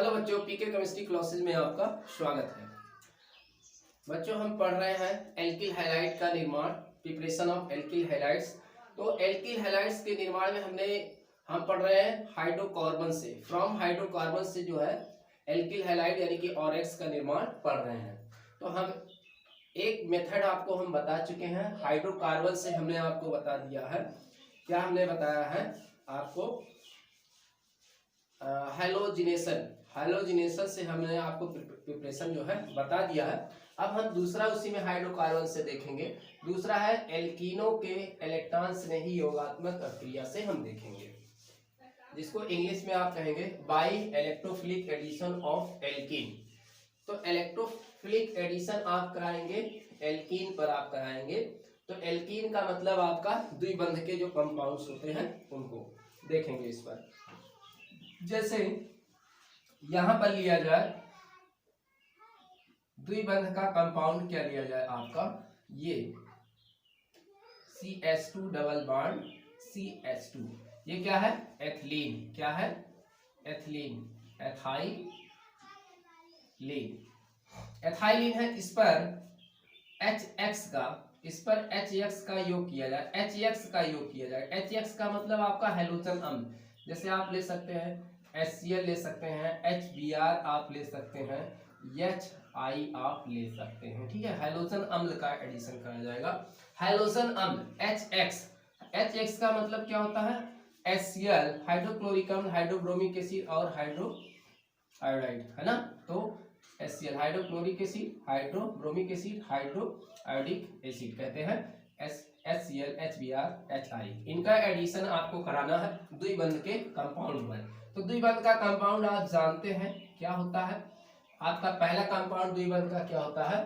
Hello बच्चों, पीके chemistry classes में आपका स्वागत है। बच्चों हम पढ़ रहे हैं एल्किल हैलाइड का निर्माण, प्रिपरेशन ऑफ एल्किल हैलाइड्स। तो एल्किल हैलाइड्स के निर्माण में हम पढ़ रहे हैं हाइड्रोकार्बन से, फ्रॉम हाइड्रोकार्बन से जो है एल्किल हैलाइड यानी कि ऑरेक्स का निर्माण पढ़ रहे हैं। तो हम एक मेथड आपको हम बता चुके हैं, हाइड्रोकार्बन से हमने आपको बता दिया है। क्या हमने बताया है आपको? हैलोजिनेशन से हमने आपको प्रिपरेशन जो है बता दिया है। अब हम दूसरा उसी में हाइड्रोकार्बन से देखेंगे। दूसरा है एल्कीनो के इलेक्ट्रॉन स्नेही योगात्मक प्रक्रिया से हम देखेंगे, जिसको इंग्लिश में आप कहेंगे by electrophilic addition of alkene. तो इलेक्ट्रोफिलिक एडिशन आप कराएंगे एल्कीन पर, आप कराएंगे। तो एल्कीन का मतलब आपका द्विबंध के जो कंपाउंड्स होते हैं उनको देखेंगे इस पर। जैसे यहां पर लिया जाए द्विबंध का कंपाउंड, क्या लिया जाए आपका? ये CH2 डबल बॉन्ड CH2, ये क्या है? एथिलीन। क्या है? एथिलीन, एथाइलीन। एथाइलीन है। इस पर HX का, इस पर HX का योग किया जाए, HX का योग किया जाए। HX का मतलब आपका हैलोजन अम्ल। जैसे आप ले सकते हैं HCl ले सकते हैं, HBr आप ले सकते हैं, HI आप ले सकते हैं। ठीक है, हैलोजन अम्ल का एडिशन करा जाएगा। हैलोजन अम्ल HX का मतलब क्या होता है? HCl हाइड्रोक्लोरिक अम्ल, हाइड्रोब्रोमिक एसिड और हाइड्रो आयोडाइड, है ना। तो HCl hydrochloric acid, hydrobromic acid, hydro iodic acid कहते हैं HCl, HBr, HI। इनका एडिशन आपको कराना है द्विबंध के कंपाउंड में। तो द्विबंध का कंपाउंड आप जानते हैं क्या होता है। आपका पहला कंपाउंड द्विबंध का क्या होता है?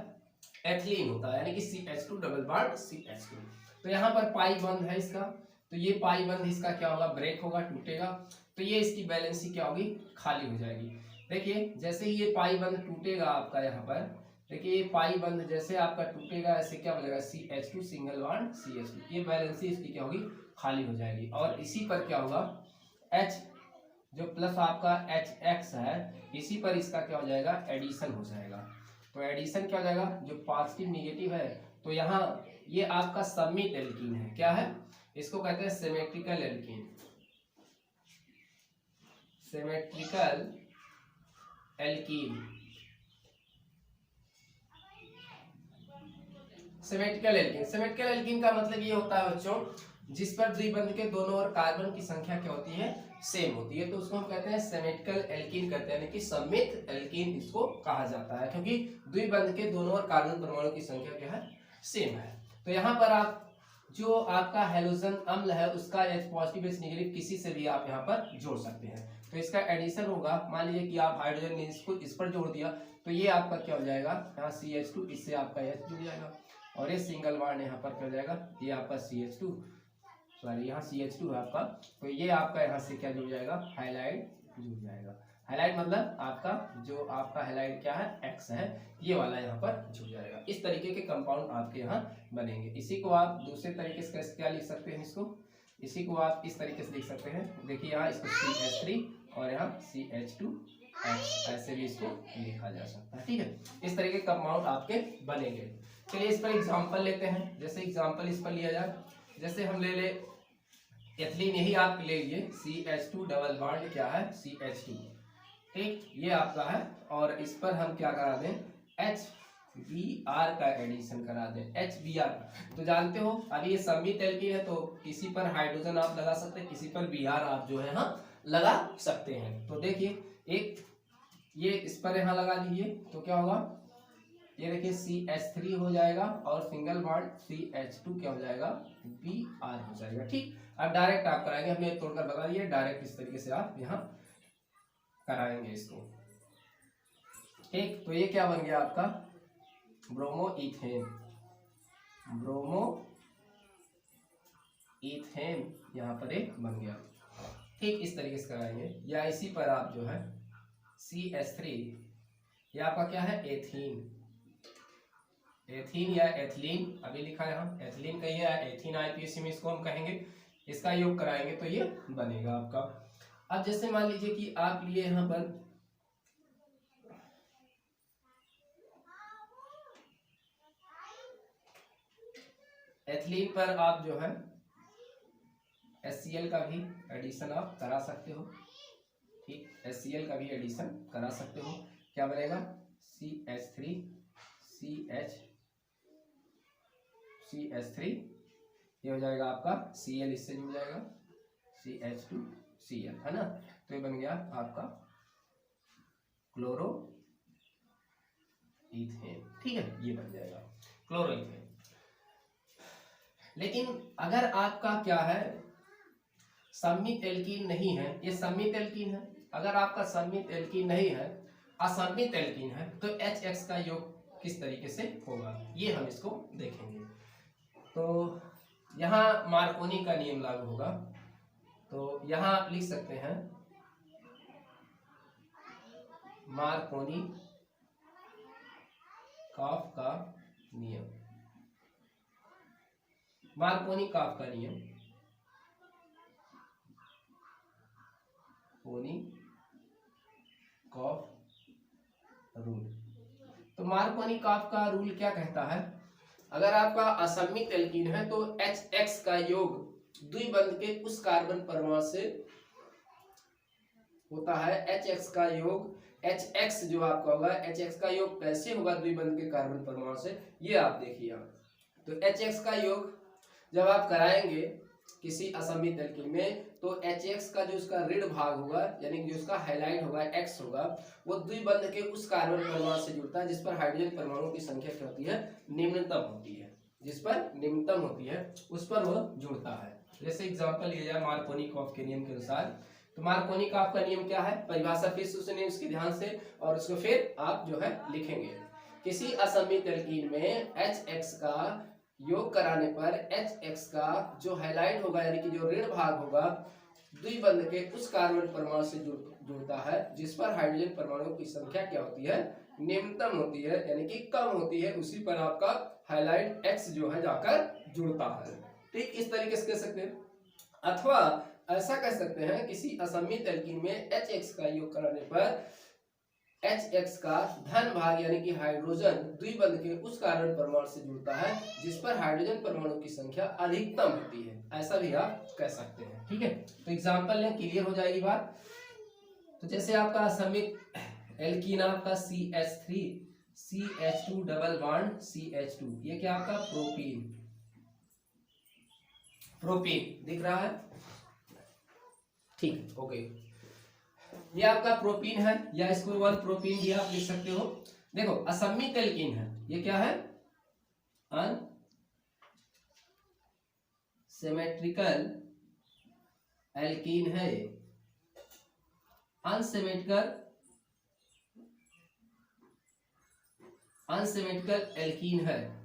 एथिलीन होता है, यानी कि CH2 डबल बॉन्ड CH2। तो यहाँ पर पाई बंध है इसका, तो ये पाई बंध इसका क्या होगा? ब्रेक होगा, टूटेगा। तो ये इसकी बैलेंसी क्या होगी? खाली हो जाएगी। देखिए जैसे ही ये पाई बंध टूटेगा आपका, यहाँ पर देखिए ये पाई बंध जैसे आपका टूटेगा, ऐसे क्या बनेगा? CH2 सिंगल बॉन्ड CH2, ये बैलेंसी इसकी क्या होगी? खाली हो जाएगी। और इसी पर क्या होगा? H जो प्लस आपका HX है, इसी पर इसका क्या हो जाएगा? एडिशन हो जाएगा। तो एडिशन क्या हो जाएगा? जो पॉजिटिव निगेटिव है, तो यहाँ ये आपका सममित एल्कीन है। क्या है? इसको कहते हैं symmetrical alkene. Symmetrical alkene, symmetrical alkene. Symmetrical alkene का मतलब ये होता है बच्चों, जिस पर द्विबंध के दोनों ओर कार्बन की संख्या क्या होती है? सेम होती है। तो उसको हम कहते हैं सिमेट्रिकल एल्कीन कहते हैं, यानी कि सममित एल्कीन इसको कहा जाता है, क्योंकि द्विबंध के दोनों ओर कार्बन परमाणु की संख्या क्या है? सेम है। तो यहाँ पर आप जो आपका हैलोजन अम्ल है उसका H पॉजिटिव H नेगेटिव किसी से भी आप यहाँ पर जोड़ सकते हैं। तो इसका एडिशन होगा, मान लीजिए कि आप हाइड्रोजन ने इसको इस पर जोड़ दिया, तो ये आपका क्या हो जाएगा? यहाँ CH2, इससे आपका H जुड़ जाएगा, और ये सिंगल बॉन्ड यहाँ पर क्या हो जाएगा? ये आपका CH2, सॉरी यहाँ CH2 है आपका, तो ये आपका यहाँ से क्या जुड़ जाएगा? हैलाइड जुड़ जाएगा। हैलाइड मतलब आपका जो आपका हैलाइड क्या है? X है, ये वाला यहाँ पर जुड़ जाएगा। इस तरीके के कंपाउंड आपके यहाँ बनेंगे। इसी को आप दूसरे तरीके से क्या लिख सकते हैं? इसी को आप इस तरीके से लिख सकते हैं। देखिए यहाँ इसको CH3 और यहाँ CH2X, ऐसे भी इसको लिखा जा सकता है। ठीक है, इस तरीके के कंपाउंड आपके बनेंगे। चलिए इस पर एग्जांपल लेते हैं। जैसे एग्जांपल इस पर लिया जाए, जैसे हम ले ले एथिलीन, यही आप ले लीजिए CH2 डबल बॉन्ड क्या है? CH2। ठीक, ये आपका है, और इस पर हम क्या करा दें? HBr का एडिशन करा दें, HBr। तो जानते हो अभी ये सममित एल्कीन है, तो किसी पर हाइड्रोजन आप लगा सकते हैं, किसी पर Br आप जो है हाँ लगा सकते हैं। तो देखिए एक ये इस पर यहाँ लगा दीजिए, तो क्या होगा? ये देखिए CH3 हो जाएगा, और सिंगल बॉन्ड CH2 क्या हो जाएगा? Br हो जाएगा। ठीक, अब डायरेक्ट आप कराएंगे, हमने तोड़कर बता दिया, डायरेक्ट इस तरीके से आप यहाँ कराएंगे इसको। ठीक, तो ये क्या बन गया आपका? ब्रोमो इथेन, ब्रोमो इथेन यहाँ पर एक बन गया। ठीक, इस तरीके से कराएंगे। या इसी पर आप जो है CH3, ये आपका क्या है? एथीन, एथीन या एथिलीन, अभी लिखा है यहाँ एथिलीन कहिए या एथीन IPSC में इसको हम कहेंगे। इसका योग कराएंगे तो ये बनेगा आपका। अब जैसे मान लीजिए कि आप लिए यहाँ पर एथिलीन पर आप जो है HCl का भी एडिशन आप करा सकते हो, ठीक, HCl का भी एडिशन करा सकते हो। क्या बनेगा CH3 ये हो जाएगा आपका Cl, इससे जुड़ जाएगा CH2Cl, है ना। तो ये बन गया आपका क्लोरो इथेन, ठीक है, ये बन जाएगा क्लोरो इथेन। लेकिन अगर आपका क्या है सममित एल्कीन नहीं है, ये सममित एल्कीन है, अगर आपका सममित एल्कीन नहीं है, असममित एल्कीन है, तो HX का योग किस तरीके से होगा ये हम इसको देखेंगे। तो यहाँ मार्कोनी का नियम लागू होगा, तो यहाँ आप लिख सकते हैं मार्कोनी कॉफ का नियम, मार्कोनी कॉफ का नियम, कॉफ रूल। तो मार्कोनी-कॉफ का रूल क्या कहता है, अगर आपका असममित एल्कीन है तो HX का योग द्विबंध के उस कार्बन परमाणु से होता है। HX का योग HX जो आपका होगा, HX का योग कैसे होगा द्विबंध के कार्बन परमाणु से, ये आप देखिए आप। तो HX का योग जब आप कराएंगे किसी असममित एल्कीन में, तो HX का जो उसका ऋण भाग होगा, यानी कि जो उसका हाइलाइट होगा X होगा, वो द्विबंध के उस कार्बन परमाणु से जुड़ता है जिस पर हाइड्रोजन परमाणुओं की संख्या क्या होती है, निम्नतम होती है, जिस पर निम्नतम होती है उस पर वह जुड़ता है। जैसे एग्जांपल लिया जाए मार्कोनी-कॉफ के नियम के अनुसार, तो मार्कोनी-कॉफ का नियम क्या है, परिभाषा फिर से सुनिए इसके ध्यान से और उसको फिर आप जो है लिखेंगे। किसी असममित एल्कीन में HX का योग कराने पर HX का जो हाइलाइट होगा, यानी कि जो ऋण भाग होगा, द्विबंध के उस कार्बन परमाणु से जुड़ता है जिस पर हाइड्रोजन परमाणुओं की संख्या क्या होती है, निम्नतम होती है, यानी कि कम होती है, उसी पर आपका हाइलाइट X जो है जाकर जुड़ता है। ठीक, इस तरीके से कह सकते हैं। अथवा ऐसा कह सकते हैं किसी असममित एल्कीन में HX का योग कराने पर HX का धन भाग यानी कि हाइड्रोजन द्विबंध के उस कार्बन परमाणु से जुड़ता है जिस पर हाइड्रोजन परमाणु की संख्या अधिकतम होती है, ऐसा भी आप कह सकते हैं। ठीक है, तो एग्जांपल लें, क्लियर हो जाएगी बात। तो जैसे आपका असममित एल्कीन आपका CH3 CH2 double bond CH2, ये क्या आपका प्रोपीन दिख रहा है, ठीक, ओके। ये आपका प्रोपीन है, या इसको 1 प्रोपीन भी आप लिख सकते हो। देखो असममित एल्कीन है, ये क्या है, अनसिमेट्रिकल एल्कीन है, अनसिमेट्रिकल एल्कीन है।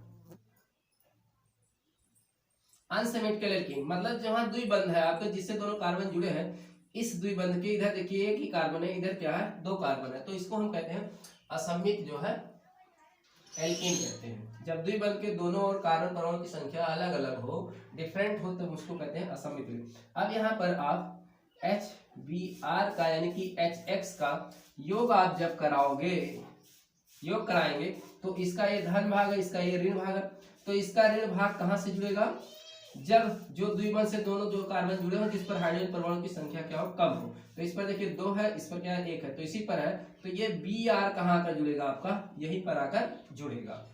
अनसिमेट्रिकल एल्कीन मतलब जहां द्विबंध है आपके, जिससे दोनों कार्बन जुड़े हैं, इस द्विबंध के इधर देखिए एक ही कार्बन है, इधर क्या है, 2 कार्बन है, तो इसको हम कहते हैं असममित जो है एल्कीन कहते हैं। जब द्विबंध के दोनों ओर कार्बन परमाणु की संख्या अलग अलग हो, डिफरेंट हो, तो उसको कहते हैं असममित। अब यहाँ पर आप HBr का यानी कि HX का योग आप जब कराओगे, योग कराएंगे, तो इसका ये धन भाग है, इसका ये ऋण भाग है, तो इसका ऋण भाग कहाँ से जुड़ेगा, जब जो द्विबंध से दोनों जो कार्बन जुड़े हो जिस पर हाइड्रोजन परमाणु की संख्या क्या हो, कम हो। तो इस पर देखिए 2 है, इस पर क्या है, 1 है, तो इसी पर है, तो ये Br कहाँ आकर जुड़ेगा आपका, यहीं पर आकर जुड़ेगा।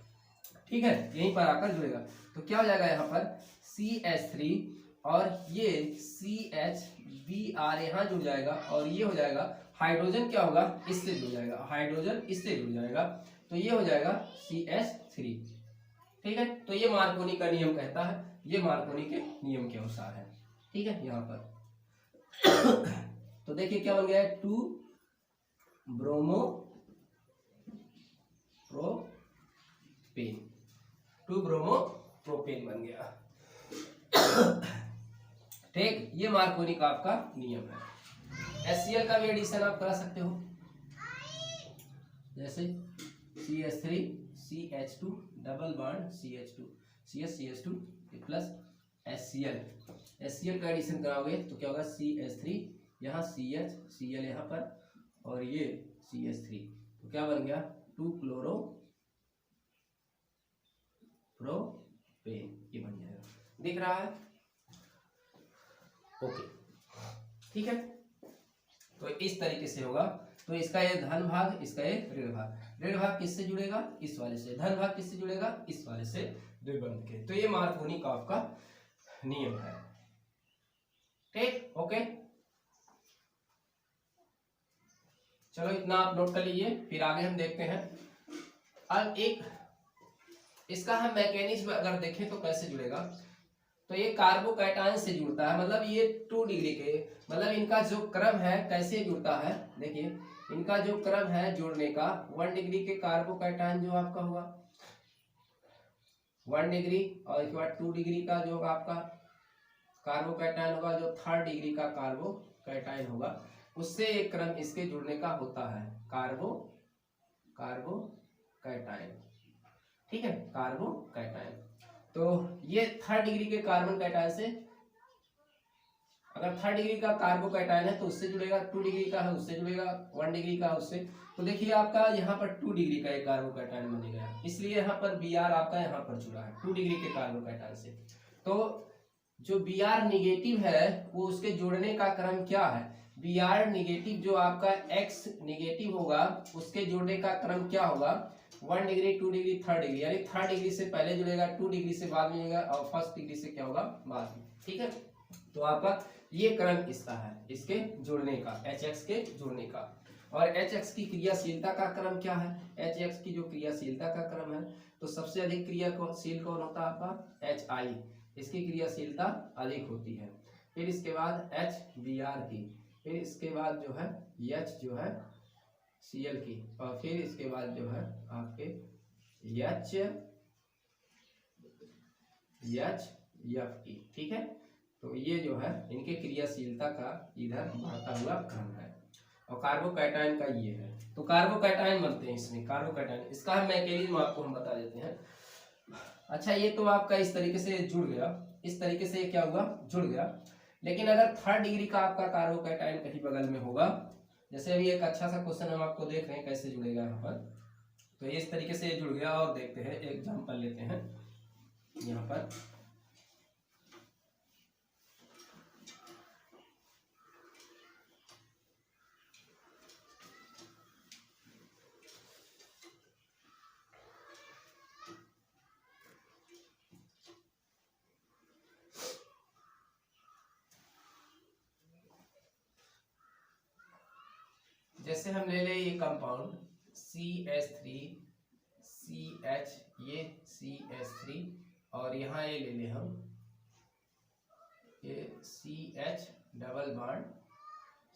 ठीक है, यहीं पर आकर जुड़ेगा, तो क्या हो जाएगा यहाँ पर CH3 और ये CHBr यहाँ जुड़ जाएगा, और ये हो जाएगा हाइड्रोजन क्या होगा, इससे जुड़ जाएगा, हाइड्रोजन इससे जुड़ जाएगा, तो ये हो जाएगा CH3। ठीक है, तो ये मार्कोनी का नियम कहता है, ये मार्कोनी के नियम के अनुसार है। ठीक है, यहाँ पर तो देखिए क्या बन गया है, 2 ब्रोमो प्रोपेन बन गया। ठीक, ये मार्कोनी का आपका नियम है। HCl का भी एडिशन आप करा सकते हो, जैसे CH3 CH2 double bond CH2 CH2 plus HCl का एडिशन कराओगे तो क्या होगा, CH3 यहाँ CL यहाँ पर और ये CH3, तो क्या बन गया, 2 क्लोरो प्रोपेन, ये बन जाएगा। दिख रहा है? ओके, ठीक है। तो इस तरीके से होगा। तो इसका ये धन भाग, इसका ये ऋण भाग। ऋण भाग किससे जुड़ेगा? इस वाले से। धन भाग किससे जुड़ेगा? इस वाले से, द्विबंध के। तो ये मार्कोनी का आपका नियम है। ठीक, ओके। चलो इतना आप नोट कर लीजिए, फिर आगे हम देखते हैं। अब एक इसका हम मैकेनिज्म अगर देखें तो कैसे जुड़ेगा, तो ये कार्बोकैटायन से जुड़ता है, मतलब ये 2 डिग्री के, मतलब इनका जो क्रम है कैसे जुड़ता है, देखिए इनका जो क्रम है जुड़ने का, 1 डिग्री के कार्बोकैटायन जो आपका हुआ 1 डिग्री, और इसके बाद 2 डिग्री का जो आपका कार्बोकैटायन होगा, जो 3rd डिग्री का कार्बोकैटायन होगा, उससे एक क्रम इसके जुड़ने का होता है, कार्बोकैटायन। ठीक है, कार्बोकैटायन। तो ये 3rd डिग्री के कार्बन कैटायन से, अगर 3rd डिग्री का कार्बोकैटायन है तो उससे जुड़ेगा, 2 डिग्री का है उससे जुड़ेगा, 1 डिग्री का उससे। तो देखिए आपका यहाँ पर 2 डिग्री का एक कार्बोकैटायन बन गया, इसलिए यहाँ पर Br आपका यहाँ पर जुड़ा है 2 डिग्री के कार्बोकैटायन से। तो जो Br निगेटिव है वो उसके जुड़ने का क्रम क्या है? Br निगेटिव जो आपका X निगेटिव होगा उसके जुड़ने का क्रम क्या होगा? 1 डिग्री, 2 डिग्री, 3rd डिग्री, यानी 3rd डिग्री से पहले जुड़ेगा, 2 डिग्री से बाद में जुड़ेगा, और 1st डिग्री से क्या होगा? बाद में। ठीक है, तो आपका ये क्रम इसका है, इसके जुड़ने का, HX के जुड़ने का। और HX की क्रियाशीलता का क्रम क्या है? HX की जो क्रियाशीलता का क्रम है, तो सबसे अधिक क्रियाशील कौन होता है आपका? HI, इसकी क्रियाशीलता अधिक होती है। फिर इसके बाद HBr की, फिर इसके बाद जो है H जो है Cl की, और फिर इसके बाद जो है आपके HF की। ठीक है, तो ये जो है इनके क्रियाशीलता का इधर बढ़ता हुआ क्रम है। और कार्बोकैटायन का ये है, तो कार्बोकैटायन बनते हैं इसमें, कार्बोकैटायन। इसका मैकेनिज्म आपको हम बता देते हैं। अच्छा, ये तो आपका इस तरीके से जुड़ गया, इस तरीके से क्या हुआ? जुड़ गया। लेकिन अगर 3rd डिग्री का आपका कार्बोकैटायन कहीं बगल में होगा, जैसे अभी एक अच्छा सा क्वेश्चन हम आपको देख रहे हैं कैसे जुड़ेगा यहाँ पर, तो इस तरीके से जुड़ गया। और देखते हैं, एग्जांपल लेते हैं यहाँ पर। जैसे हम ले ले ये कंपाउंड CH3CH, ये CH3, और यहाँ ये ले ले हम ये CH डबल बॉन्ड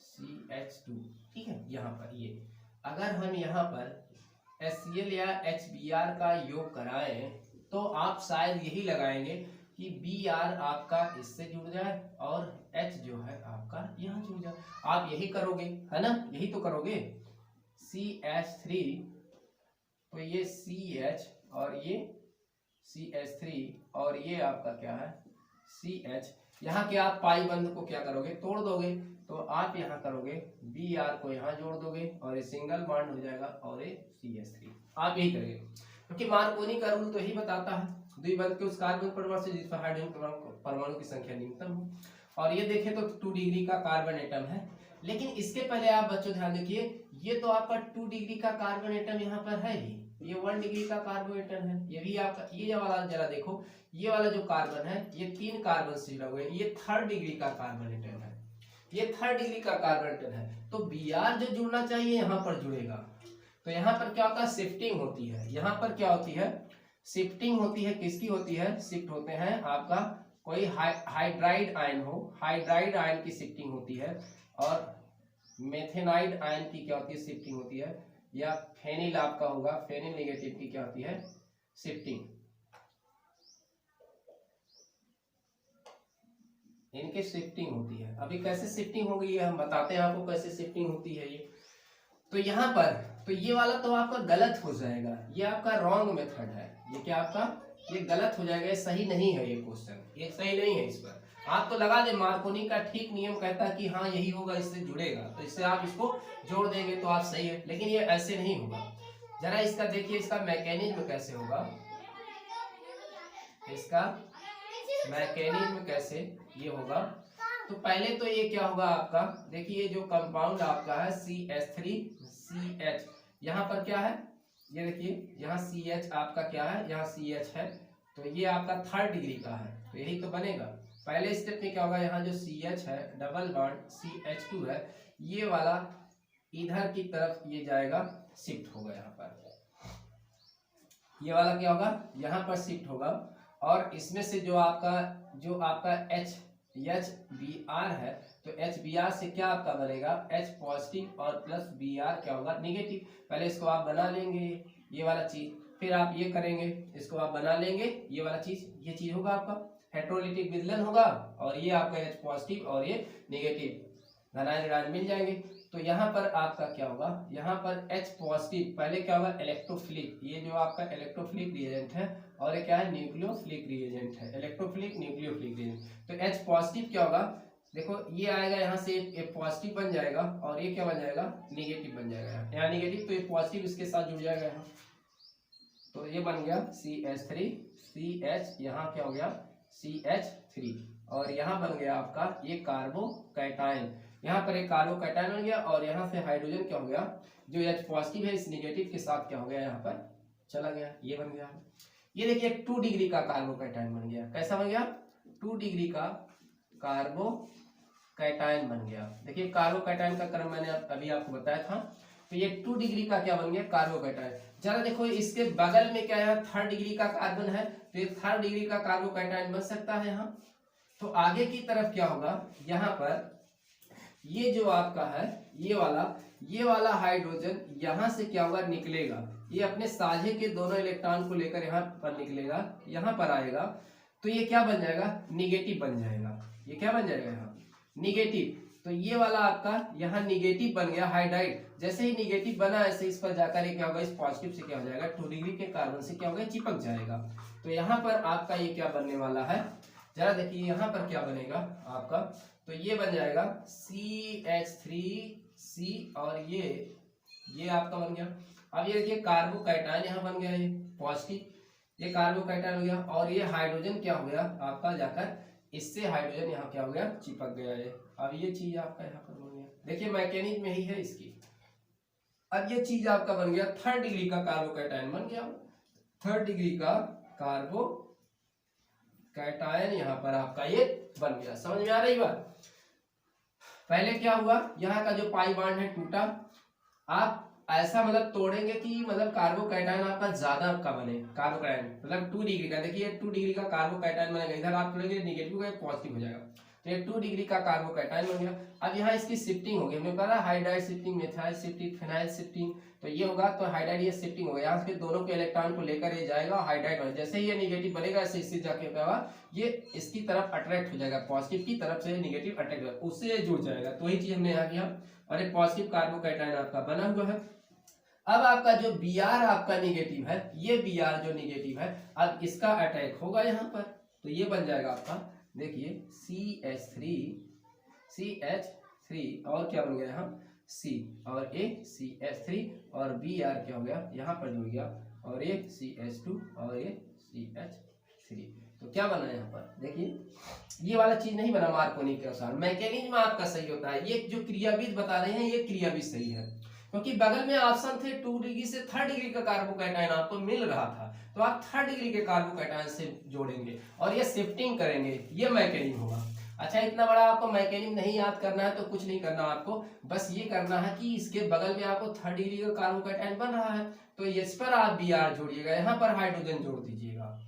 CH2। ठीक है, यहाँ पर ये अगर हम यहाँ पर HCl या HBr का योग कराएं तो आप शायद यही लगाएंगे कि Br आपका इससे जुड़ जाए और H जो है आपका यहाँ जुड़ जाए। आप यही करोगे, है ना? यही तो करोगे। CH3, तो ये CH और ये CH3 और ये आपका क्या है? CH। यहाँ के आप पाई बंध को क्या करोगे? तोड़ दोगे। तो आप यहाँ करोगे Br को यहाँ जोड़ दोगे और ये सिंगल बॉन्ड हो जाएगा और ये CH3। आप यही करेंगे, क्योंकि मार्कोनी का रूल तो यही बताता है, द्विबंध के उस कार्बन परमाणु से जिस पर हाइड्रोजन परमाणु की संख्या न्यूनतम हो। और ये देखें तो 2 डिग्री का कार्बन एटम है। लेकिन इसके पहले आप बच्चों ध्यान देखिए, ये तो आपका 2 डिग्री का कार्बन एटम यहाँ पर है ही, ये 1 डिग्री का कार्बन एटम है। ये भी आपका, ये वाला जरा देखो, ये वाला जो कार्बन है ये 3 कार्बन से जुड़ा हुआ है, ये 3rd डिग्री का कार्बन एटम है, ये 3rd डिग्री का कार्बन एटम है। तो Br जो जुड़ना चाहिए यहाँ पर जुड़ेगा। तो यहाँ पर क्या होता है? शिफ्टिंग होती है। यहाँ पर क्या होती है? शिफ्टिंग होती है। किसकी होती है? शिफ्ट होते हैं आपका कोई हाइड्राइड आयन हो, हाइड्राइड आयन की शिफ्टिंग होती है, और मेथेनाइड आयन की क्या होती है? शिफ्टिंग होती है। या फेनिल आपका होगा, फेनिल नेगेटिव की क्या होती है? शिफ्टिंग। इनके शिफ्टिंग होती है। अभी कैसे शिफ्टिंग होगी ये हम बताते हैं आपको, कैसे शिफ्टिंग होती है ये। तो यहाँ पर तो ये वाला तो आपका गलत हो जाएगा, ये आपका रॉन्ग मेथड है। ये क्या आपका? ये गलत हो जाएगा, ये सही नहीं है, ये क्वेश्चन ये सही नहीं है। इस पर आप तो लगा दे, मार्कोनी का ठीक नियम कहता है कि हाँ यही होगा, इससे जुड़ेगा, तो इससे आप इसको जोड़ देंगे तो आप सही है। लेकिन ये ऐसे नहीं होगा। जरा इसका देखिए, इसका मैकेनिज्म कैसे होगा। इसका मैकेनिज्म कैसे ये होगा, तो पहले तो ये क्या होगा आपका, देखिए जो कंपाउंड आपका है CH3CH, यहाँ पर क्या है, ये देखिए यहाँ CH आपका क्या है, यहाँ CH है, तो ये आपका 3rd डिग्री का है, तो यही तो बनेगा। पहले स्टेप में क्या होगा, यहाँ जो CH है डबल बॉन्ड CH2 है, ये वाला इधर की तरफ ये जाएगा, शिफ्ट होगा यहाँ पर, ये वाला क्या होगा यहाँ पर शिफ्ट होगा, और इसमें से जो आपका HBr है, तो HBr से क्या आपका बनेगा, H पॉजिटिव और प्लस Br क्या होगा निगेटिव। पहले इसको आप बना लेंगे ये वाला चीज, फिर आप ये करेंगे, इसको आप बना लेंगे ये वाला चीज, ये चीज होगा आपका हेटेरोलिटिक विलयन होगा, और ये आपका H पॉजिटिव और ये निगेटिव धनायन मिल जाएंगे। तो यहाँ पर आपका क्या होगा, यहाँ पर H पॉजिटिव पहले क्या होगा इलेक्ट्रोफिलिक, ये जो आपका इलेक्ट्रोफिलिक रिएजेंट है, और ये क्या है न्यूक्लियोफिलिक रिएजेंट है, इलेक्ट्रोफिलिक न्यूक्लियोफिलिक रिएजेंट। तो H पॉजिटिव क्या होगा, देखो ये आएगा यहाँ से एक पॉजिटिव बन जाएगा, और ये क्या बन जाएगा निगेटिव बन जाएगा, यहाँ निगेटिव, तो ये पॉजिटिव इसके साथ जुड़ जाएगा यहाँ, तो ये बन गया CH3CH, यहाँ क्या हो गया CH3, और यहाँ बन गया आपका ये कार्बोकैटायन, यहाँ पर एक कार्बोकैटायन बन गया, और यहाँ से हाइड्रोजन क्या हो गया, जो H पॉजिटिव है इस निगेटिव के साथ क्या हो गया यहाँ पर चला गया, ये बन गया। ये देखिए 2 डिग्री का कार्बोकैटायन बन गया, कैसा बन गया 2 डिग्री का कार्बोकैटायन बन गया। देखिए कार्बोकैटायन का क्रम मैंने अभी आपको बताया था, तो ये 2 डिग्री का क्या बन गया कार्बोकैटायन। जरा देखो इसके बगल में क्या है 3rd डिग्री का कार्बन है, तो ये 3rd डिग्री का कार्बोकैटायन बन सकता है यहाँ। तो आगे की तरफ क्या होगा, यहाँ पर ये जो आपका है ये वाला हाइड्रोजन यहाँ से क्या होगा निकलेगा, ये अपने साझे के दोनों इलेक्ट्रॉन को लेकर यहाँ पर निकलेगा, यहाँ पर आएगा, तो ये क्या बन जाएगा निगेटिव बन जाएगा, ये क्या बन जाएगा यहाँ निगेटिव। तो ये वाला आपका यहाँ निगेटिव बन गया हाइड्राइड, जैसे ही निगेटिव बना ऐसे इस पर जाकर ये क्या होगा इस पॉजिटिव से क्या हो जाएगा 2 डिग्री के कार्बन से क्या होगा चिपक जाएगा। तो यहाँ पर आपका ये क्या बनने वाला है, जरा देखिए यहाँ पर क्या बनेगा आपका, तो ये बन जाएगा CH3C, और ये आपका बन गया। अब ये देखिए कार्बोकैटायन यहाँ बन गया, ये पॉजिटिव, ये कार्बोकैटायन हो गया, और ये हाइड्रोजन क्या हो गया आपका जाकर इससे हाइड्रोजन यहाँ क्या हो गया चिपक गया है। अब ये चीज आपका यहाँ पर बन गया, देखिए मैकेनिज्म में ही है इसकी। अब ये चीज आपका बन गया 3rd डिग्री का कार्बोकैटायन बन गया, 3rd डिग्री का कार्बोकैटायन यहाँ पर आपका ये बन गया। समझ में आ रही बात। पहले क्या हुआ, यहाँ का जो पाई बॉन्ड है टूटा, आप ऐसा मतलब तोड़ेंगे कि मतलब कार्बोकैटायन आपका ज्यादा आपका बने, कार्बोकैटायन मतलब 2 डिग्री का, देखिए 2 डिग्री का कार्बोकैटायन बनेगा, इधर आप तोड़ेंगे नेगेटिव का पॉजिटिव हो जाएगा, तो ये 2 डिग्री का कार्बोकैटायन बन गया। अब यहाँ इसकी शिफ्टिंग होगी, हमने पढ़ा hydride shifting, methyl shifting, phenyl shifting, तो ये होगा तो हाइड्राइड ये शिफ्टिंग होगा, यहाँ से दोनों के इलेक्ट्रॉन को लेकर ये जाएगा हाइड्राइड बनेगा, जैसे ही ये निगेटिव बनेगा ऐसे इससे जाके क्या होगा ये इसकी तरफ अट्रैक्ट हो जाएगा, पॉजिटिव की तरफ से निगेटिव अट्रैक्ट होगा, उससे जुड़ जाएगा, तो वही चीज हमने यहाँ किया, और एक पॉजिटिव कार्बोकैटायन आपका बना हुआ है। अब आपका जो Br आपका निगेटिव है, ये Br जो निगेटिव है अब इसका अटैक होगा यहाँ पर, तो ये बन जाएगा आपका देखिए CH3 और क्या बन गया यहाँ C और A CH3 और Br क्या हो गया यहाँ पर जुड़ गया, और ये CH2 और ये CH3, तो क्या बना यहाँ पर देखिए ये वाला चीज नहीं बना मार्कोनी के अनुसार। मैकेनिज्म आपका सही होता है, ये जो क्रियाविद बता रहे हैं ये क्रियाविद सही है, क्योंकि बगल में ऑप्शन थे 2 डिग्री से 3rd डिग्री का कार्बोकैटायन आपको मिल रहा था, तो आप 3rd डिग्री के कार्बोकैटायन से जोड़ेंगे और ये शिफ्टिंग करेंगे, ये मैकेनिज्म होगा। अच्छा इतना बड़ा आपको मैकेनिज्म नहीं याद करना है तो कुछ नहीं करना आपको, बस ये करना है कि इसके बगल में आपको 3rd डिग्री का कार्बोकैटायन बन रहा है, तो इस पर आप Br जोड़िएगा, यहाँ पर हाइड्रोजन जोड़ दीजिएगा,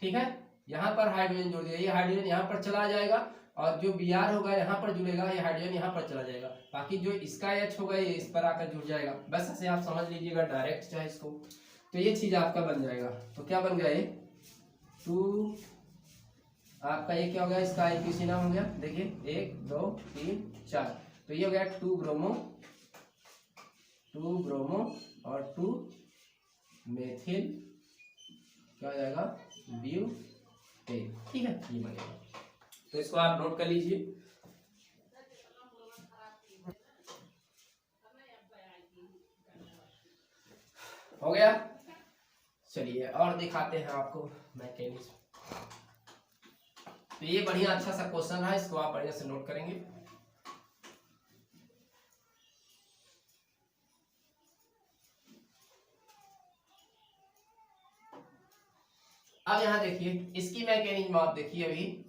ठीक है, यहाँ पर हाइड्रोजन जोड़ दिया, ये हाइड्रोजन यहाँ पर चला जाएगा, और जो Br होगा यहाँ पर जुड़ेगा, ये हाइड्रोजन यहाँ पर चला जाएगा, बाकी जो इसका H होगा ये इस पर आकर जुड़ जाएगा, बस ऐसे आप समझ लीजिएगा डायरेक्ट चाहे इसको, तो ये चीज आपका बन जाएगा। तो क्या बन गया ये 2 आपका, ये क्या हो गया इसका IUPAC नाम हो गया, देखिए 1 2 3 4, तो ये हो गया 2 ब्रोमो और 2 मेथिल क्या हो जाएगा ब्यूटेन, ठीक है, ये बनेगा, तो इसको आप नोट कर लीजिए। हो गया, चलिए और दिखाते हैं आपको मैकेनिज्म। तो ये बढ़िया अच्छा सा क्वेश्चन है, इसको आप बढ़िया से नोट करेंगे। अब यहाँ देखिए इसकी मैकेनिज्म आप देखिए, अभी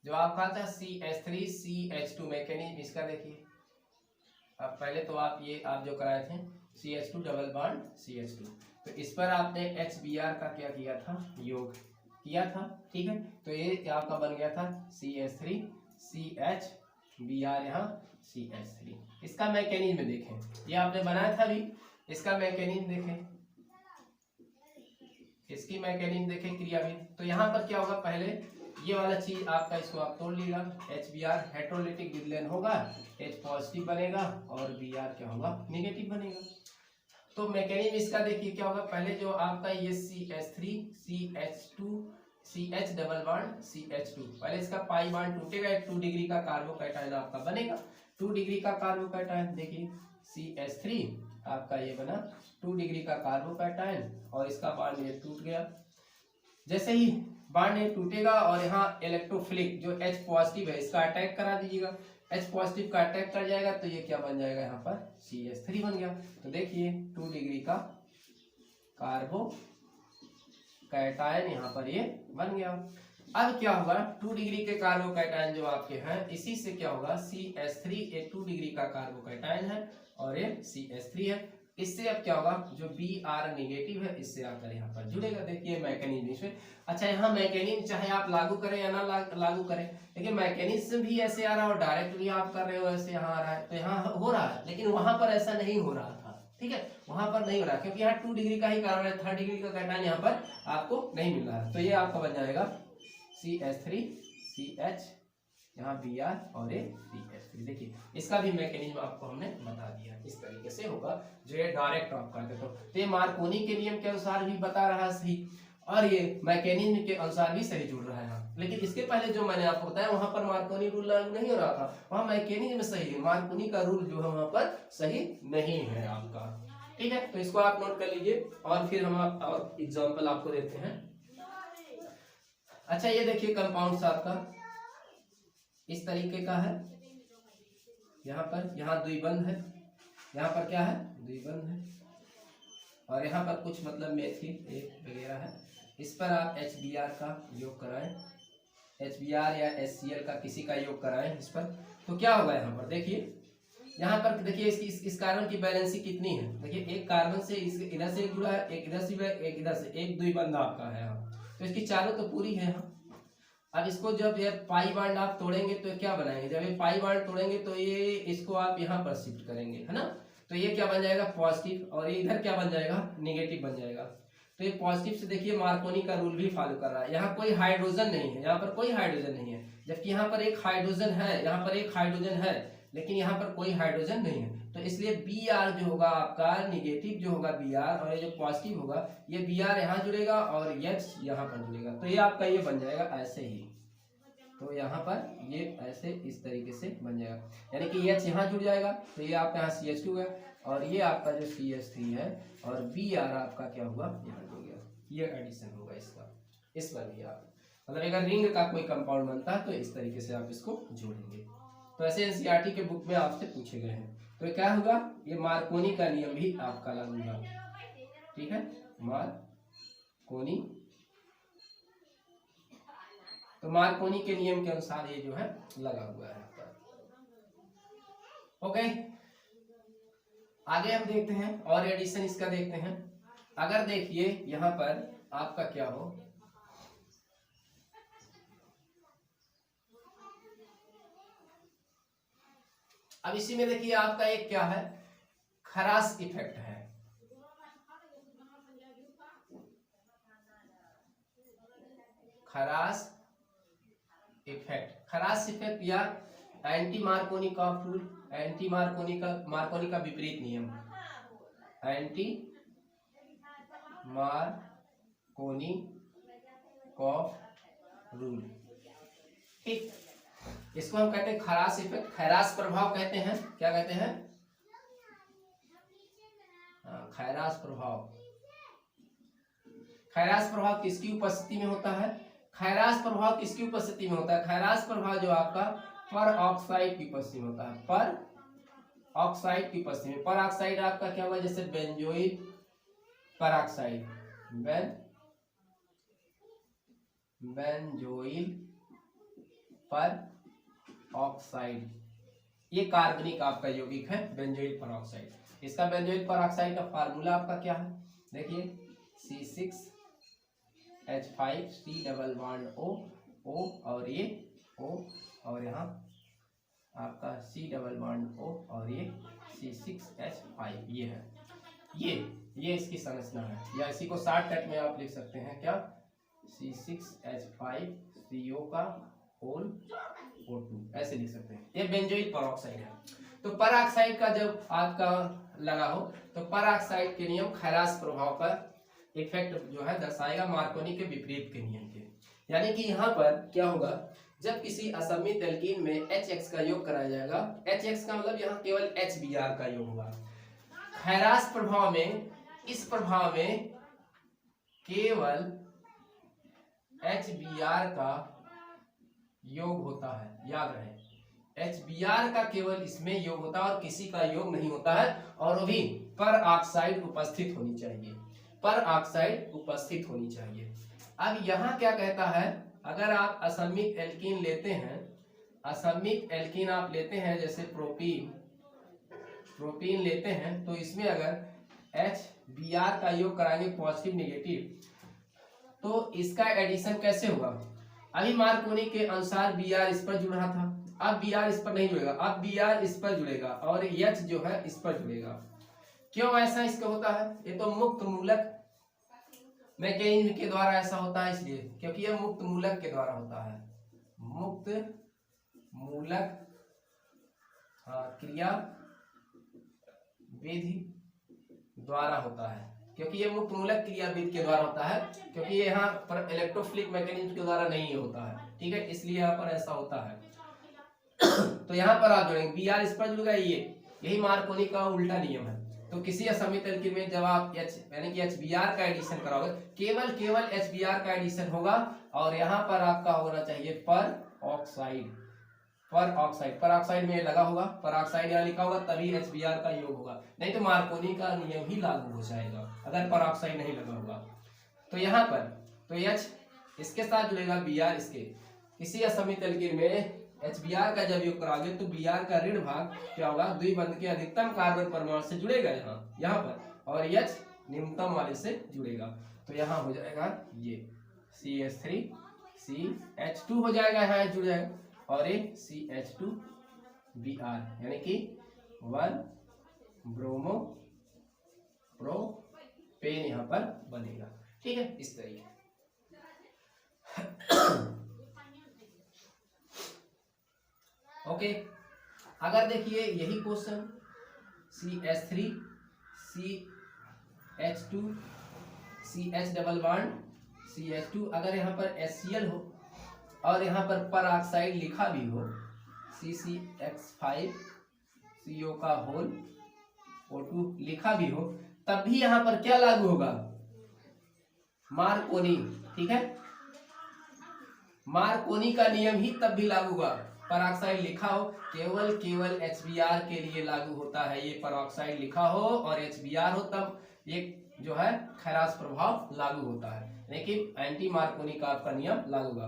जो आपका था CH3CH2 मैकेनिज्म, इसका देखिए। अब पहले तो आप जो कराए थे CH2 डबल बॉन्ड CH2, तो इस पर आपने HBr का क्या किया था, योग किया था, ठीक है। तो ये आपका बन गया था CH3CHBr, यहाँ CH3। इसका मैकेनिज्म देखें, ये आपने बनाया था अभी, इसका मैकेनिज्म देखें, इसकी मैकेनिज्म देखें क्रियाविधि। तो यहाँ पर क्या होगा, पहले ये वाला चीज आपका, इसको आप तोड़ लीजिएगा। HBr हेटेरोलिटिक विलयन होगा, H पॉजिटिव बनेगा और Br क्या होगा, नेगेटिव बनेगा। तो मैकेनिज्म इसका देखिए क्या होगा, पहले जो आपका ये CH3 CH2 CH double bond CH2, पहले इसका पाई बॉन्ड टूटेगा, 2 डिग्री का कार्बोकैटायन आपका बनेगा। 2 डिग्री का कार्बोकैटायन देखिए CH3 आपका ये बना 2 डिग्री का कार्बोकैटायन, और इसका बॉन्ड ये टूट गया। जैसे ही बॉन्ड ये टूटेगा और यहाँ इलेक्ट्रोफिलिक जो H पॉजिटिव है इसका अटैक करा दीजिएगा, H पॉजिटिव का अटैक कर जाएगा तो ये क्या बन जाएगा, यहाँ पर CH3 बन गया। तो देखिए 2 डिग्री का कार्बोकैटायन यहाँ पर ये बन गया। अब क्या होगा, 2 डिग्री के कार्बोकैटायन जो आपके हैं, इसी से क्या होगा CH3 एक 2 डिग्री का कार्बोकैटायन है और ये CH3 है। इससे अब क्या होगा, जो Br नेगेटिव है इससे आकर यहाँ पर जुड़ेगा। देखिए मैकेनिज्म इसमें। अच्छा, यहाँ मैकेनिज्म चाहे आप लागू करें या ना लागू करें, लेकिन मैकेनिज्म भी ऐसे आ रहा है और डायरेक्ट भी आप कर रहे हो ऐसे यहाँ आ रहा है, तो यहाँ हो रहा है, लेकिन वहां पर ऐसा नहीं हो रहा था, ठीक है, वहां पर नहीं हो रहा क्योंकि यहाँ 2 डिग्री का ही कार्बन है, 3 डिग्री का कैटायन यहाँ पर आपको नहीं मिल रहा है। तो ये आपका बन जाएगा CH3 CH, यहाँ Br और ये CH3। देखिए इसका भी मैकेनिज्म आपको हमने बता दिया, इस तरीके से होगा जो ये डायरेक्ट आप करते हो। तो ये मार्कोनी के नियम के अनुसार भी बता रहा है सही, और ये मैकेनिज्म के अनुसार भी सही जुड़ रहा है। लेकिन इसके पहले जो मैंने आपको बताया वहां पर मार्कोनी रूल लागू नहीं हो रहा था, वहां मैकेनिज्म सही है, मार्कोनी का रूल जो है वहां पर सही नहीं है आपका, ठीक है। तो इसको आप नोट कर लीजिए, और फिर हम और एग्जाम्पल आपको देते हैं। अच्छा, ये देखिए कंपाउंड आपका इस तरीके का है, यहाँ पर यहाँ द्विबंध है, यहाँ पर क्या है, द्विबंध है, और यहाँ पर कुछ मतलब मेथिल एक वगैरह है। इस पर आप HBr का योग कराएं, HBr या HCl का किसी का योग कराएं इस पर, तो क्या होगा यहाँ पर देखिए, यहाँ पर देखिए इस कार्बन की बैलेंसी कितनी है। देखिए एक कार्बन से इधर से जुड़ा है, एक इधर से, एक इधर से, एक द्विबंध आपका है यहाँ, तो इसकी चारों तो पूरी है यहाँ। अब इसको जब ये पाई बॉन्ड आप तोड़ेंगे तो क्या बनाएंगे, जब ये पाई बॉन्ड तोड़ेंगे तो ये इसको आप यहाँ पर शिफ्ट करेंगे, है ना, तो ये क्या बन जाएगा, पॉजिटिव, और ये इधर क्या बन जाएगा, नेगेटिव बन जाएगा। तो ये पॉजिटिव से देखिए मार्कोनी का रूल भी फॉलो कर रहा है, यहाँ कोई हाइड्रोजन नहीं है, यहाँ पर कोई हाइड्रोजन नहीं है, जबकि यहाँ पर एक हाइड्रोजन है, यहाँ पर एक हाइड्रोजन है, लेकिन यहाँ पर कोई हाइड्रोजन नहीं है। तो इसलिए Br जो होगा आपका नेगेटिव जो होगा Br, और ये जो पॉजिटिव होगा ये Br यहाँ जुड़ेगा और H यहाँ पर जुड़ेगा, तो ये आपका ये बन जाएगा ऐसे ही। तो यहाँ पर ये ऐसे इस तरीके से बन जाएगा, यानी कि H यहाँ जुड़ जाएगा, तो ये आपका यहाँ CH2 है, और ये आपका जो CH3 है, और Br आपका क्या हुआ, यहाँ जुड़ गया, ये एडिशन होगा इसका। इस पर भी आप मतलब अगर रिंग का कोई कंपाउंड बनता है तो इस तरीके से आप इसको जोड़ेंगे। तो ऐसे NCERT के बुक में आपसे पूछे गए हैं। तो क्या होगा, ये मार्कोनी का नियम भी आपका लागू होगा, ठीक है, मार्कोनी। तो मार्कोनी के नियम के अनुसार ये जो है लगा हुआ है। ओके, आगे हम देखते हैं और एडिशन इसका देखते हैं। अगर देखिए यहाँ पर आपका क्या हो, अब इसी में देखिए आपका एक क्या है, खरास इफेक्ट है। खरास इफेक्ट या एंटी मार्कोनी का रूल, एंटी मार्कोनी का विपरीत नियम, एंटी मार्कोनी का रूल, ठीक। इसको हम कहते हैं खरास इफेक्ट, खैरास प्रभाव कहते हैं। क्या कहते हैं, खैरास प्रभाव। खैरास प्रभाव किसकी उपस्थिति में होता है, खैरास प्रभाव किसकी उपस्थिति में होता है? खैरास प्रभाव जो आपका पर ऑक्साइड की उपस्थिति में होता है, पर ऑक्साइड की उपस्थिति में। पर ऑक्साइड आपका क्या हुआ? जैसे बेंजोइल पर ऑक्साइड, बेंजोइल पर ऑक्साइड, ये कार्बनिक आपका यौगिक है बेंजोइल पर ऑक्साइड। इसका बेंजोइल पर ऑक्साइड का फार्मूला आपका क्या है? देखिए C6H5 डबल बॉन्ड O और ये O और यहाँ आपका C डबल बॉन्ड O और ये C6H5, ये है, ये इसकी संरचना है, या इसी को शॉर्टकट में आप लिख सकते हैं क्या? C6H5CO का होल O2, ऐसे लिख सकते हैं। ये बेंजोइल परऑक्साइड है। तो परऑक्साइड का जब आपका लगा हो तो परऑक्साइड के नियम खैरास प्रभाव का इफेक्ट जो है दर्शाएगा मार्कोनी के विपरीत के नियम के। यानी कि यहाँ पर क्या होगा, जब किसी असमित एल्कीन में HX का योग कराया जाएगा, HX का मतलब यहाँ केवल HBr का योग होगा। खैरास प्रभाव में, इस प्रभाव में केवल HBr का योग होता है, याद रहे HBr का केवल इसमें योग होता है और किसी का योग नहीं होता है, और वो भी पर ऑक्साइड उपस्थित होनी चाहिए, पर ऑक्साइड उपस्थित होनी चाहिए। अब यहाँ क्या कहता है, अगर आप असमित एल्कीन लेते हैं, असमित एल्कीन आप लेते हैं जैसे प्रोपीन लेते हैं, तो इसमें अगर HBr का योग कराएंगे पॉजिटिव नेगेटिव, तो इसका एडिशन कैसे होगा? अभी मार्कोनी के अनुसार Br इस पर जुड़ रहा था, अब Br इस पर नहीं जुड़ेगा, अब Br इस पर जुड़ेगा और H जो है इस पर जुड़ेगा। क्यों ऐसा इसका होता है? ये तो मुक्त मूलक मैकेनिज्म के द्वारा ऐसा होता है, इसलिए क्योंकि ये मुक्त मूलक के द्वारा होता है, मुक्त मूलक क्रिया विधि द्वारा होता है, क्योंकि ये मुक्त मूलक क्रिया विधि के द्वारा होता है, क्योंकि ये यहाँ पर इलेक्ट्रोफिलिक मैकेनिज्म के द्वारा नहीं होता है, ठीक है, इसलिए यहाँ पर ऐसा होता है। तो यहाँ पर आप जोड़ेंगे Br इस पर जुड़ गया, यही मार्कोनी का उल्टा नियम है। तो किसी असमित एल्कीन में जब आप यानी कि HBr का एडिशन कराओगे, केवल HBr का एडिशन होगा और यहाँ पर आपका होना चाहिए पर ऑक्साइड में लगा होगा, पर ऑक्साइड यहाँ लिखा होगा, तभी HBr का योग होगा, नहीं तो मार्कोनी का नियम ही लागू हो जाएगा अगर पर ऑक्साइड नहीं लगा होगा। तो यहाँ पर तो H इसके साथ जुड़ेगा, Br इसके, किसी असमित एल्कीन में HBr का जब योग कराओगे तो Br का ऋण भाग क्या होगा, द्विबंध के अधिकतम कार्बन परमाणु से जुड़ेगा यहाँ पर, और H निम्नतम वाले से जुड़ेगा, तो यहाँ हो जाएगा ये CH3 CH2 हो जाएगा, यहाँ जुड़ जाएगा, और ये CH2Br यानी कि 1 ब्रोमो प्रोपेन यहाँ पर बनेगा, ठीक है, इस तरीके। ओके, अगर देखिए यही question CH3 CH2 CH double bond CH2, अगर यहाँ पर HCl हो और यहाँ पर ऑक्साइड लिखा भी हो CCX5CO का होल O2 लिखा भी हो, तब भी यहाँ पर क्या लागू होगा? मार्कोनी, ठीक है, मार्कोनी का नियम ही तब भी लागू होगा। परऑक्साइड लिखा हो, केवल HBr के लिए लागू होता है, ये परऑक्साइड लिखा हो और HBr हो तब ये जो है खैरास प्रभाव लागू होता है, लेकिन एंटी मार्कोनी का आपका नियम लागू होगा।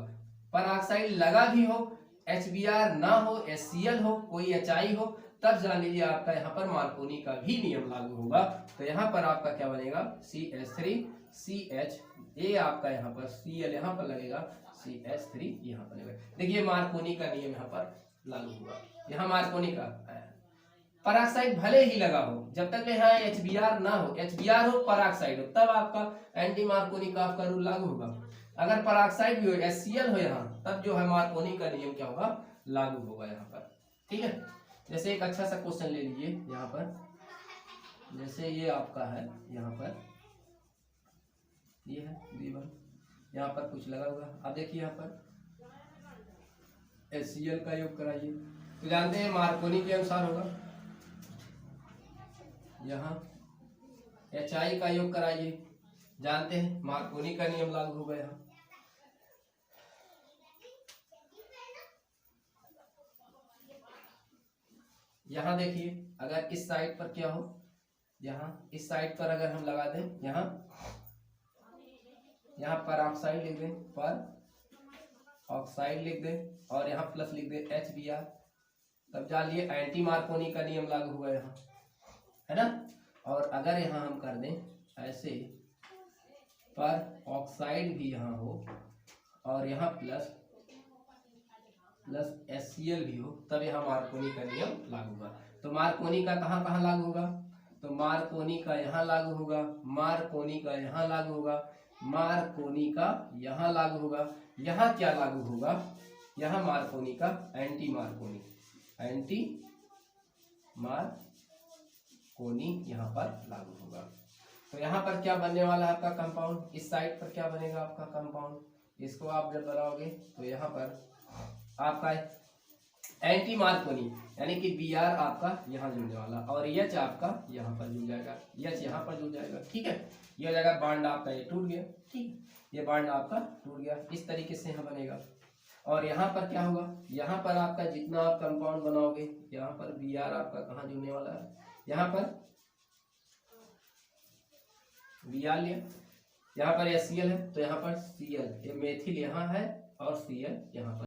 परऑक्साइड लगा भी हो, HBr ना हो, HCl हो, कोई HI हो, तब जान लीजिए आपका यहाँ पर मार्कोनी का भी नियम लागू होगा। तो यहाँ पर आपका क्या बनेगा, CH3 CH, ये आपका यहाँ पर Cl यहाँ पर लगेगा, CH3 यहाँ पर लगेगा। देखिए मार्कोनी का नियम यहाँ पर लागू हुआ, यहाँ मार्कोनी का परऑक्साइड भले ही लगा हो, जब तक यहाँ HBr ना हो, HBr हो परऑक्साइड हो, तब आपका एंटी मार्कोनी का आपका रूल लागू होगा। अगर परऑक्साइड भी हो, HCl हो यहाँ, तब जो है मार्कोनी का नियम क्या होगा, लागू होगा यहाँ पर, ठीक है। जैसे एक अच्छा सा क्वेश्चन ले लीजिए यहाँ पर, जैसे ये आपका है, यहाँ पर ये है B1, यहाँ पर कुछ लगा हुआ, अब देखिए यहाँ पर HCl का योग कराइए, तो जानते हैं मार्कोनी के अनुसार होगा। यहाँ HI का योग कराइए, जानते हैं मार्कोनी का नियम लागू होगा। यहाँ यहाँ देखिए अगर इस साइड पर क्या हो, यहाँ इस साइड पर अगर हम लगा दें, यहाँ पर ऑक्साइड लिख दें, पर ऑक्साइड लिख दें और यहाँ प्लस लिख दें HBr, तब जानिए एंटी मार्कोनी का नियम लागू हुआ यहाँ, है ना। और अगर यहाँ हम कर दें ऐसे, पर ऑक्साइड भी यहाँ हो और यहाँ प्लस HCl भी हो, तब यहाँ मार्कोनी का नियम लागू होगा। तो मार्कोनी का कहाँ कहाँ लागू होगा, तो मार्कोनी का यहाँ लागू होगा, मार्कोनी का यहाँ लागू होगा, मार्कोनी का यहाँ लागू होगा। यहाँ क्या लागू होगा, यहाँ मार्कोनी का एंटी मार्कोनी यहाँ पर लागू होगा। तो यहाँ पर क्या बनने वाला है आपका कंपाउंड, इस साइड पर क्या बनेगा आपका कंपाउंड, इसको आप जब बनाओगे तो यहाँ पर आपका एंटी मार्कोनी यानी कि Br आपका यहाँ जुड़ने वाला और H आपका यहाँ पर जुड़ जाएगा, H यहाँ पर जुड़ जाएगा, ठीक है। ये हो जाएगा बॉन्ड आपका, ये टूट गया, ठीक, ये बॉन्ड आपका टूट गया। इस तरीके से यहाँ बनेगा। और यहाँ पर क्या होगा, यहाँ पर आपका जितना आप कंपाउंड बनाओगे, यहाँ पर Br आपका कहाँ जुड़ने वाला है, यहाँ पर Br लिया, यहाँ पर HCl है तो यहाँ पर Cl, ये मेथिल यहाँ है और Cl यहाँ पर